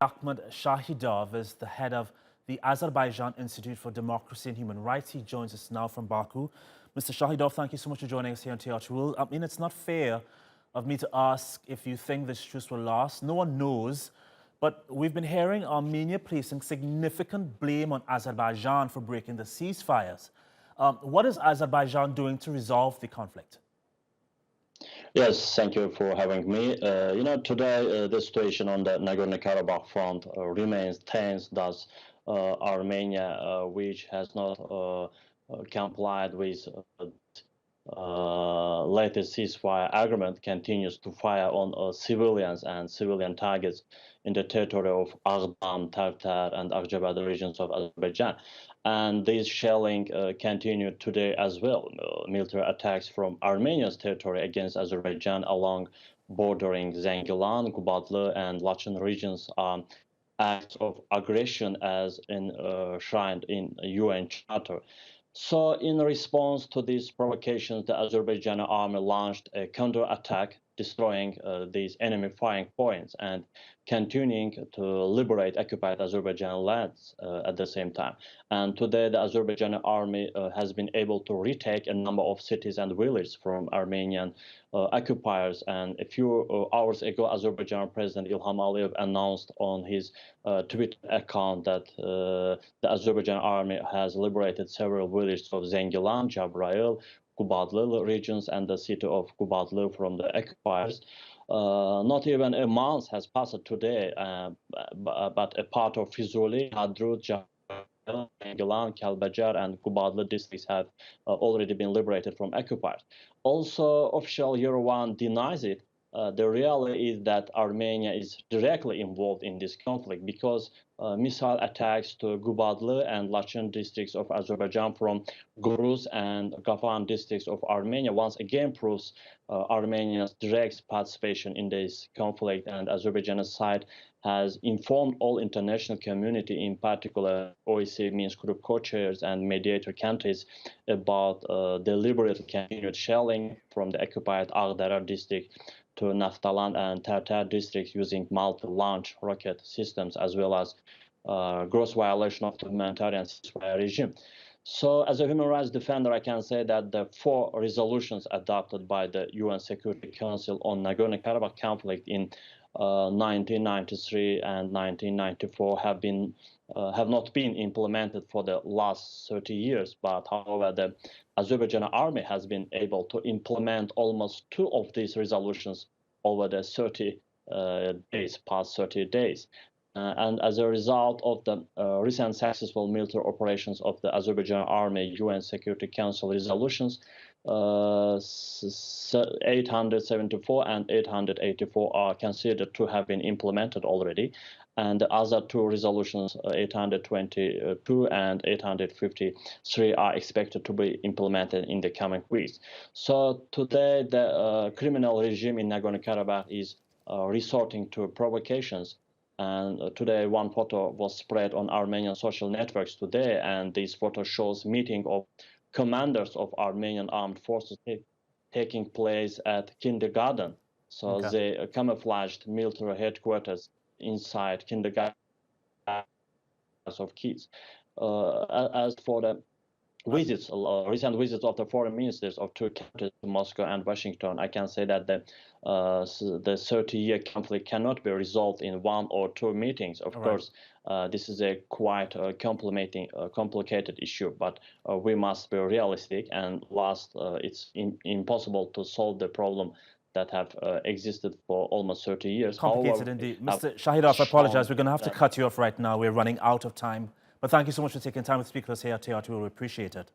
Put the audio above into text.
Ahmad Shahidov is the head of the Azerbaijan Institute for Democracy and Human Rights. He joins us now from Baku. Mr. Shahidov, thank you so much for joining us here on TR2 World. I mean, it's not fair of me to ask if you think this truce will last. No one knows. But we've been hearing Armenia placing significant blame on Azerbaijan for breaking the ceasefires. What is Azerbaijan doing to resolve the conflict? Yes, thank you for having me. Today the situation on the Nagorno-Karabakh front remains tense. Thus, Armenia, which has not complied with latest ceasefire agreement, continues to fire on civilians and civilian targets in the territory of Aghdam, Tartar, and Azerbaijan regions of Azerbaijan. And this shelling continued today as well. Military attacks from Armenia's territory against Azerbaijan along bordering Zangilan, Kubadlı, and Lachen regions are acts of aggression as enshrined in UN Charter. So in response to these provocations, the Azerbaijani army launched a counterattack, destroying these enemy firing points and continuing to liberate occupied Azerbaijan lands at the same time. And today, the Azerbaijani army has been able to retake a number of cities and villages from Armenian occupiers. And a few hours ago, Azerbaijan President Ilham Aliyev announced on his Twitter account that the Azerbaijan army has liberated several villages of Zengilan, Jabrayil, Kubadlı regions, and the city of Kubadlı from the occupiers. Not even a month has passed today, but a part of Fizuli, Hadrut, Zengilan, Kalbajar, and Kubadlı districts have already been liberated from occupiers. Also, official Yerevan denies it. The reality is that Armenia is directly involved in this conflict because missile attacks to Kubadlı and Lachen districts of Azerbaijan from Guruz and Gafan districts of Armenia once again proves Armenia's direct participation in this conflict, and Azerbaijan's side has informed all international community, in particular OSCE Minsk Group co-chairs and mediator countries, about deliberate continued shelling from the occupied Aghdara district to Naftalan and Tartar districts using multi-launch rocket systems, as well as gross violation of the humanitarian ceasefire regime. So as a human rights defender, I can say that the 4 resolutions adopted by the UN Security Council on Nagorno-Karabakh conflict in 1993 and 1994 have not been implemented for the last 30 years. But however, the Azerbaijan army has been able to implement almost 2 of these resolutions over the past 30 days. And as a result of the recent successful military operations of the Azerbaijan army, UN Security Council resolutions 874 and 884 are considered to have been implemented already. And the other 2 resolutions, 822 and 853, are expected to be implemented in the coming weeks. So today, the criminal regime in Nagorno-Karabakh is resorting to provocations. And today, one photo was spread on Armenian social networks today, and this photo shows meeting of commanders of Armenian armed forces taking place at kindergarten. So they camouflaged military headquarters inside kindergarten of kids. As for the visits, recent visits of the foreign ministers of 2 countries, Moscow and Washington, I can say that the 30-year conflict cannot be resolved in 1 or 2 meetings. Of course, this is a quite complicated issue, but we must be realistic. And last, it's impossible to solve the problem that have existed for almost 30 years. Complicated indeed. Mr. Shahidov, I apologize. We're going to have to cut you off right now. We're running out of time. But thank you so much for taking time to speak with us here at TR2. We appreciate it.